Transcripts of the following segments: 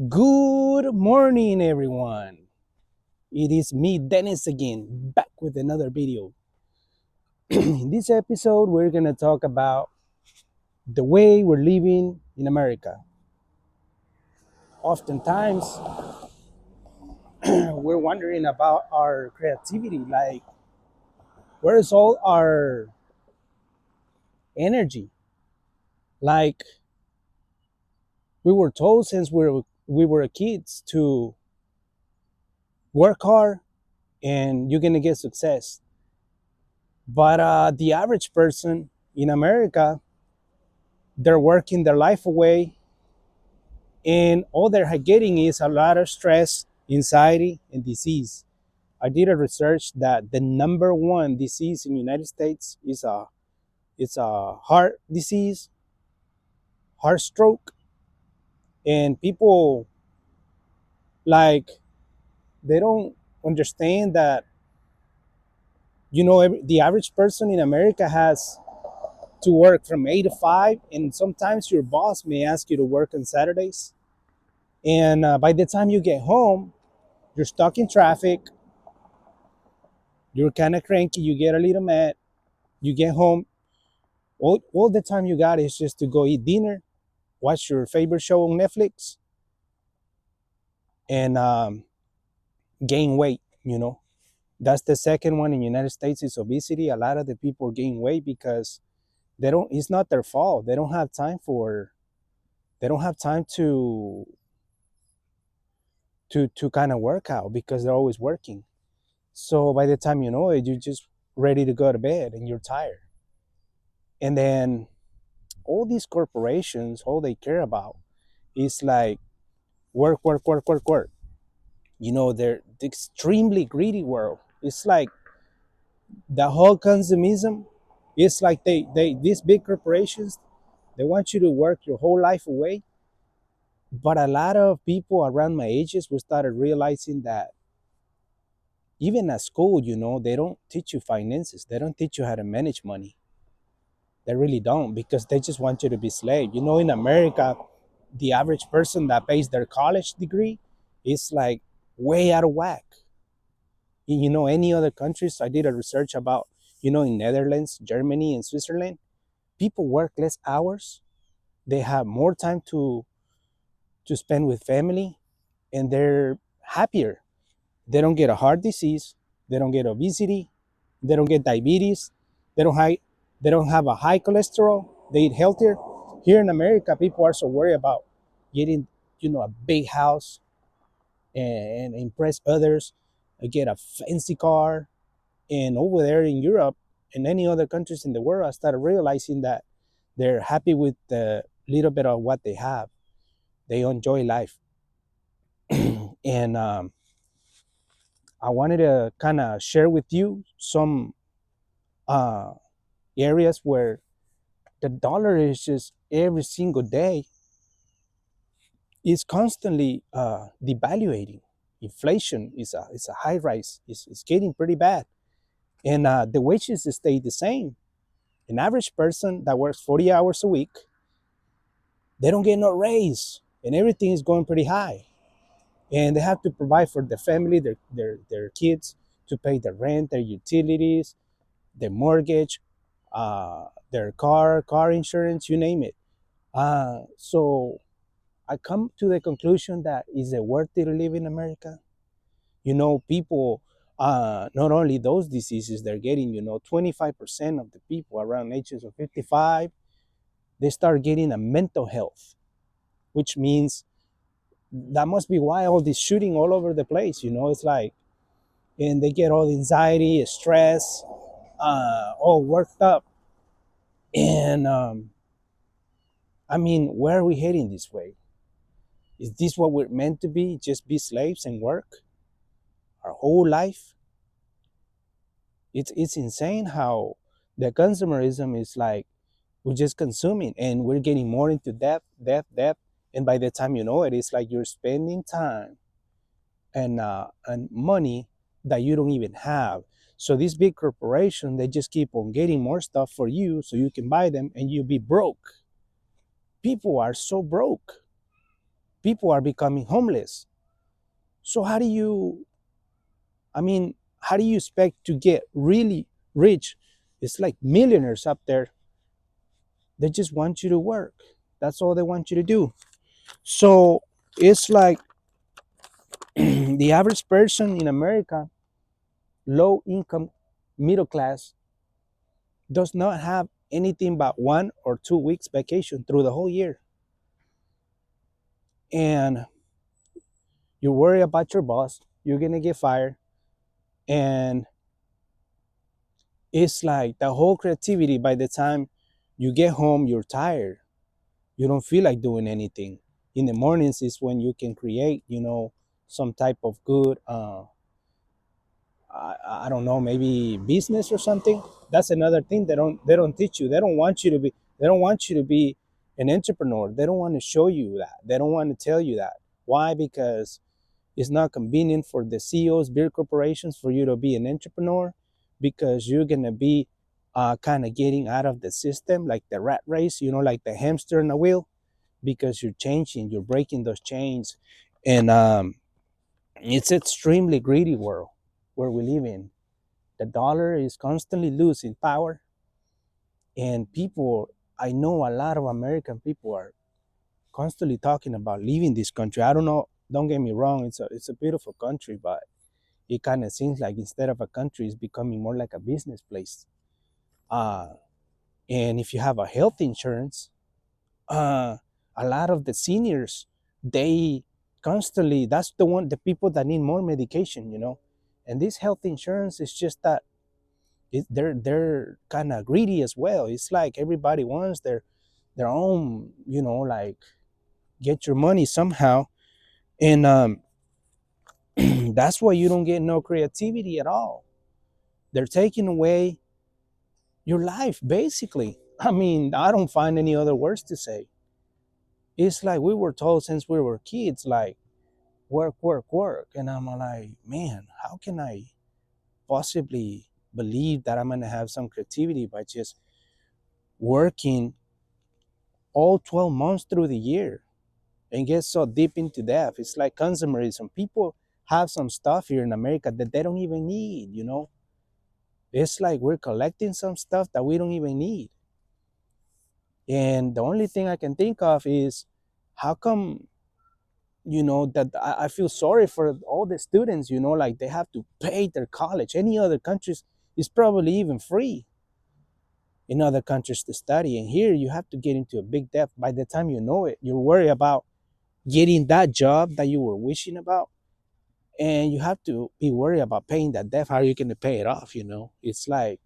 Good morning, everyone. It is me, Dennis, again, back with another video. In this episode, we're going to talk about the way we're living in America. Oftentimes, we're wondering about our creativity, like, where is all our energy? Like, we were told since we were kids to work hard and you're going to get success. But the average person in America, they're working their life away, and all they're getting is a lot of stress, anxiety, and disease. I did a research that the number one disease in the United States is a heart disease, heart stroke, and people, like, they don't understand that the average person in America has to work from 8 to 5, and sometimes your boss may ask you to work on Saturdays. And by the time you get home, you're stuck in traffic. You're kind of cranky. You get a little mad. You get home. All the time you got is just to go eat dinner, watch your favorite show on Netflix, and gain weight. That's the second one in the United States is obesity. A lot of the people gain weight because they don't. It's not their fault. They don't have time for. They don't have time to kind of work out because they're always working. So by the time you know it, you're just ready to go to bed and you're tired. And then all these corporations, all they care about is like work, work, work, work, work. They're the extremely greedy world. It's like the whole consumism. It's like they these big corporations, they want you to work your whole life away. But a lot of people around my ages, we started realizing that even at school, they don't teach you finances. They don't teach you how to manage money. They really don't, because they just want you to be slave. In America, the average person that pays their college degree is like way out of whack. Any other countries, I did a research about, in Netherlands, Germany, and Switzerland, people work less hours. They have more time to spend with family, and they're happier. They don't get a heart disease. They don't get obesity. They don't get diabetes. They don't high, they don't have a high cholesterol. They eat healthier. Here in America, people are so worried about getting, a big house and impress others, get a fancy car. And over there in Europe and any other countries in the world, I started realizing that they're happy with the little bit of what they have. They enjoy life. And I wanted to kind of share with you some uh, areas where the dollar is just every single day is constantly devaluating. Inflation is a high rise. It's getting pretty bad, and the wages stay the same. An average person that works 40 hours a week, they don't get no raise, and everything is going pretty high. And they have to provide for the family, their kids, to pay the rent, their utilities, their mortgage, their car insurance, you name it. So I come to the conclusion that is it worth it to live in America? People, not only those diseases they're getting, 25% of the people around ages of 55, they start getting a mental health, which means that must be why all this shooting all over the place. It's like, and they get all the anxiety, stress, all worked up. And I mean, where are we heading this way? Is this what we're meant to be? Just be slaves and work our whole life? It's insane how the consumerism is like we're just consuming and we're getting more into debt, debt, debt. And by the time you know it, it's like you're spending time and money that you don't even have. So these big corporations, they just keep on getting more stuff for you so you can buy them and you be broke. People are so broke. people are becoming homeless. So I mean, how do you expect to get really rich? It's like millionaires up there. They just want you to work. That's all they want you to do. So it's like the average person in America, low income, middle class, does not have anything but 1 or 2 weeks vacation through the whole year. And you worry about your boss, you're gonna get fired, and it's like the whole creativity, by the time you get home, you're tired. You don't feel like doing anything. In the mornings is when you can create, some type of good I don't know, maybe business or something. That's another thing they don't teach you. They don't want you to be an entrepreneur. They don't want to show you that. They don't want to tell you that. Why? Because it's not convenient for the CEOs, big corporations, for you to be an entrepreneur, because you're gonna be kind of getting out of the system, like the rat race, like the hamster in the wheel, because you're changing, you're breaking those chains, and it's extremely greedy world where we live in. The dollar is constantly losing power, and people, I know a lot of American people are constantly talking about leaving this country. I don't know, don't get me wrong, it's a beautiful country, but it kind of seems like instead of a country, it's becoming more like a business place. uh, and if you have a health insurance, uh, a lot of the seniors, they constantly, that's the people that need more medication. And this health insurance is just that they're kind of greedy as well. It's like everybody wants their own, like, get your money somehow. And that's why you don't get no creativity at all. They're taking away your life, basically. I mean, I don't find any other words to say. It's like we were told since we were kids, like, work, work, work. And I'm like, man, how can I possibly believe that I'm going to have some creativity by just working all 12 months through the year and get so deep into that? It's like consumerism. People have some stuff here in America that they don't even need. It's like we're collecting some stuff that we don't even need. And the only thing I can think of is, how come, that I feel sorry for all the students, like they have to pay their college. Any other countries is probably even free in other countries to study. And here you have to get into a big debt. By the time you know it, you're worried about getting that job that you were wishing about. And you have to be worried about paying that debt. How are you going to pay it off? It's like,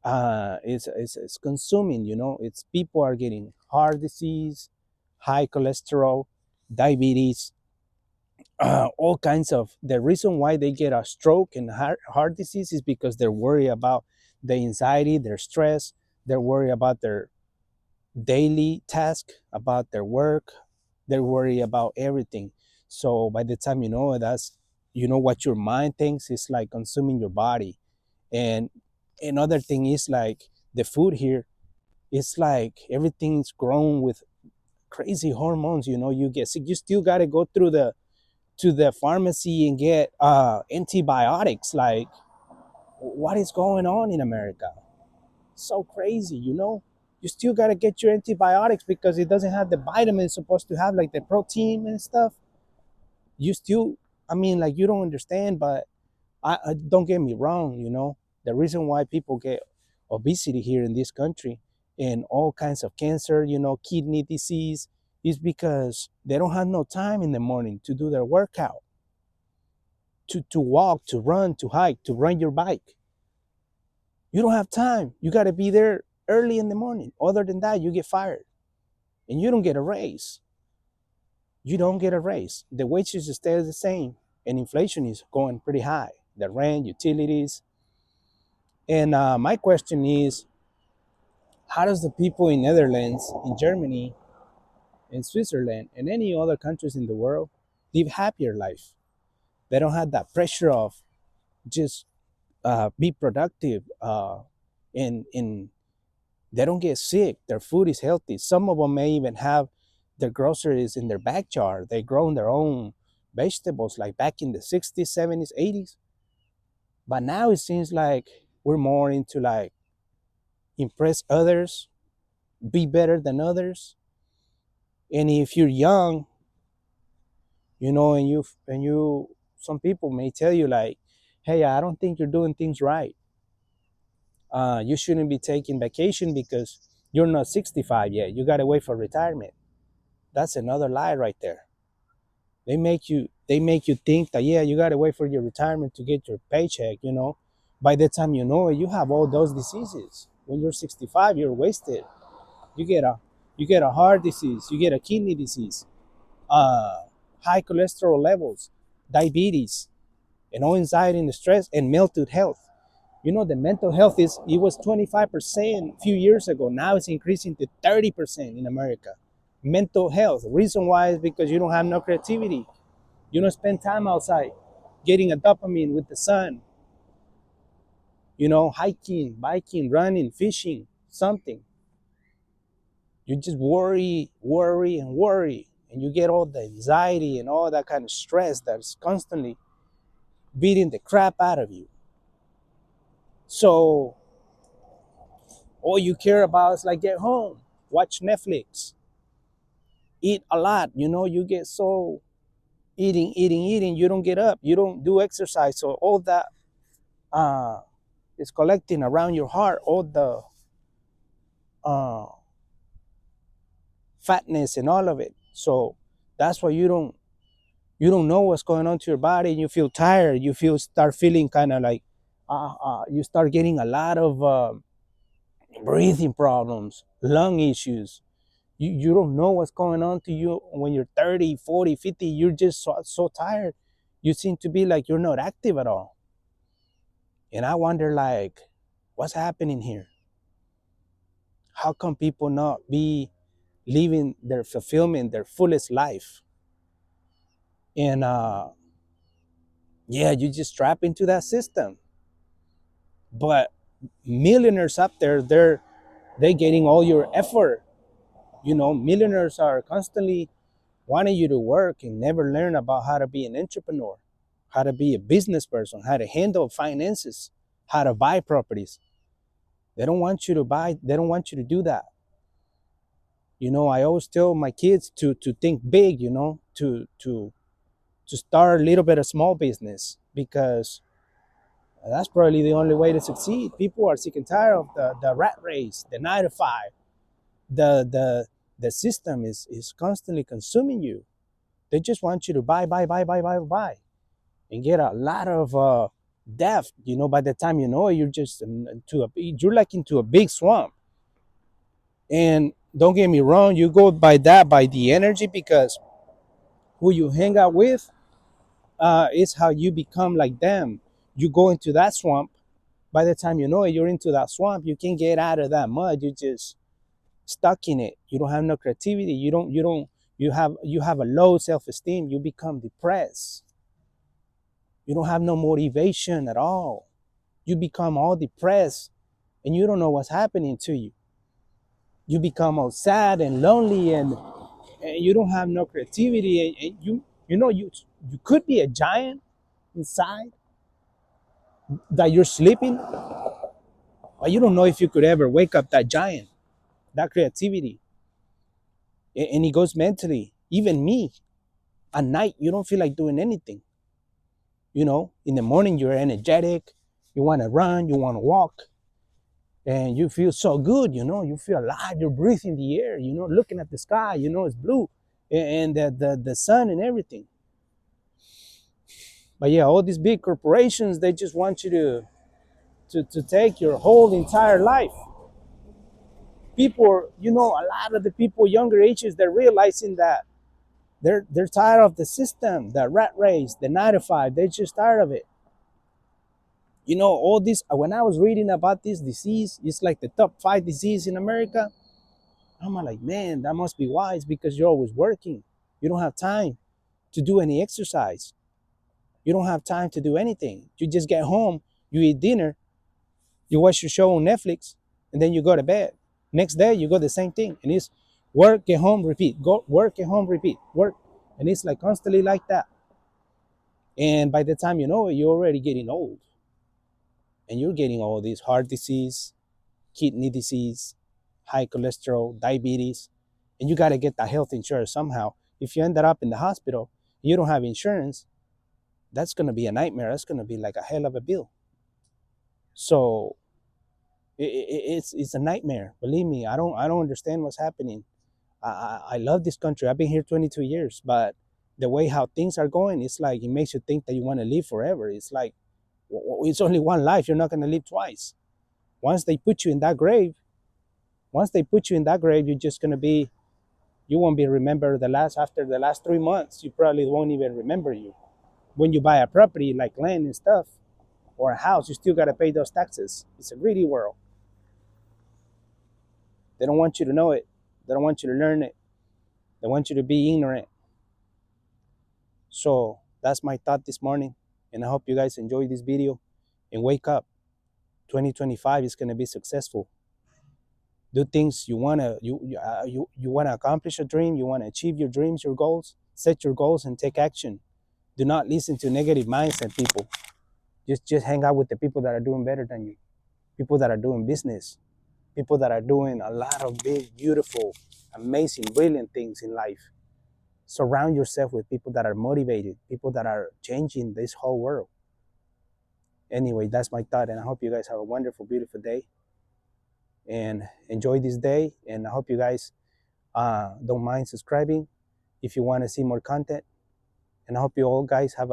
it's consuming. It's people are getting heart disease, high cholesterol, diabetes, all kinds of. The reason why they get a stroke and heart disease is because they're worried about the anxiety, their stress. They're worried about their daily task, about their work. They're worried about everything. So by the time you know it, that's, what your mind thinks is like consuming your body. And another thing is like the food here. It's like everything's grown with crazy hormones. You get sick. You still got to go through the pharmacy and get antibiotics. Like, what is going on in America? So crazy. You still got to get your antibiotics because it doesn't have the vitamins it's supposed to have, like the protein and stuff. You still, I mean, like, you don't understand. But I don't get me wrong. The reason why people get obesity here in this country and all kinds of cancer, kidney disease, is because they don't have no time in the morning to do their workout, to walk, to run, to hike, to run your bike. You don't have time. You got to be there early in the morning. Other than that, you get fired and you don't get a raise. You don't get a raise. The wages stay the same, and inflation is going pretty high. The rent, utilities. And my question is, how does the people in Netherlands, in Germany, in Switzerland, and any other countries in the world live happier life? They don't have that pressure of just be productive, and they don't get sick. Their food is healthy. Some of them may even have their groceries in their backyard. They grow their own vegetables like back in the 60s, 70s, 80s. But now it seems like we're more into like impress others, be better than others. And if you're young, and you some people may tell you like, hey, I don't think you're doing things right. You shouldn't be taking vacation because you're not 65 yet. You got to wait for retirement. That's another lie right there. They make you think that, yeah, you got to wait for your retirement to get your paycheck. By the time you know it, you have all those diseases. When you're 65, you're wasted. You get a heart disease, you get a kidney disease, uh, high cholesterol levels, diabetes, and all anxiety and stress, and mental health. The mental health it was 25% a few years ago. Now it's increasing to 30% in America. Mental health. Reason why is because you don't have no creativity. You don't spend time outside getting a dopamine with the sun, hiking, biking, running, fishing, something. You just worry, worry, and worry. And you get all the anxiety and all that kind of stress that's constantly beating the crap out of you. So all you care about is like get home, watch Netflix, eat a lot. You get so eating, eating, eating. You don't get up. You don't do exercise. So all that uh, is collecting around your heart, all the uh, fatness and all of it. So that's why you don't know what's going on to your body, and you feel tired. You start feeling kind of like you start getting a lot of breathing problems, lung issues. You don't know what's going on to you when you're 30, 40, 50. You're just so tired. You seem to be like you're not active at all. And I wonder, like, what's happening here? How come people not be living their fulfillment, their fullest life? And yeah, you just trap into that system. But millionaires up there, they're getting all your effort. Millionaires are constantly wanting you to work and never learn about how to be an entrepreneur, how to be a business person, how to handle finances, how to buy properties. They don't want you to buy, they don't want you to do that. I always tell my kids to think big, to start a little bit of small business, because that's probably the only way to succeed. People are sick and tired of the rat race, the 9 to 5. The system is constantly consuming you. They just want you to buy, buy, buy, buy, buy, buy, and get a lot of debt. By the time you know it, you're like into a big swamp. And don't get me wrong, you go by the energy, because who you hang out with is how you become like them. You go into that swamp. By the time you know it, you're into that swamp. You can't get out of that mud. You just stuck in it. You don't have no creativity. You have a low self-esteem. You become depressed. You don't have no motivation at all. You become all depressed, and you don't know what's happening to you. You become all sad and lonely, and you don't have no creativity, and you could be a giant inside that you're sleeping, but you don't know if you could ever wake up that giant, that creativity. And it goes mentally. Even me, at night, you don't feel like doing anything. In the morning, you're energetic, you want to run, you want to walk, and you feel so good. You feel alive, you're breathing the air, looking at the sky, it's blue, and the sun and everything. But yeah, all these big corporations, they just want you to take your whole entire life. People, a lot of the people younger ages, they're realizing that they're tired of the system, the rat race, the 9 to 5. They're just tired of it. All this, when I was reading about this disease, it's like the top 5 disease in America. I'm like, man, that must be wise, because you're always working. You don't have time to do any exercise. You don't have time to do anything. You just get home, you eat dinner, you watch your show on Netflix, and then you go to bed. Next day, you go the same thing. And it's Work, get home, repeat. Go work, get home, repeat. Work. And it's like constantly like that. And by the time you know it, you're already getting old. And you're getting all these heart disease, kidney disease, high cholesterol, diabetes. And you got to get that health insurance somehow. If you ended up in the hospital, you don't have insurance, that's going to be a nightmare. That's going to be like a hell of a bill. So it's a nightmare. Believe me, I don't understand what's happening. I love this country. I've been here 22 years, but the way how things are going, it's like it makes you think that you want to live forever. It's like it's only one life. You're not going to live twice. Once they put you in that grave, once they put you in that grave, you're just going to be. You won't be remembered the last after the last 3 months. You probably won't even remember you. When you buy a property like land and stuff or a house, you still got to pay those taxes. It's a greedy world. They don't want you to know it. They don't want you to learn it. They want you to be ignorant. So that's my thought this morning. And I hope you guys enjoy this video and wake up. 2025 is going to be successful. Do things you want to you want to accomplish a dream, you want to achieve your dreams, your goals, set your goals and take action. Do not listen to negative mindset people. Just hang out with the people that are doing better than you. People that are doing business, people that are doing a lot of big, beautiful, amazing, brilliant things in life. Surround yourself with people that are motivated, people that are changing this whole world. Anyway, that's my thought, and I hope you guys have a wonderful, beautiful day and enjoy this day. And I hope you guys don't mind subscribing if you want to see more content. And I hope you all guys have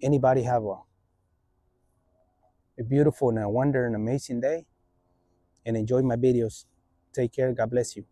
anybody have a beautiful and a wonder and amazing day and enjoy my videos. Take care. God bless you.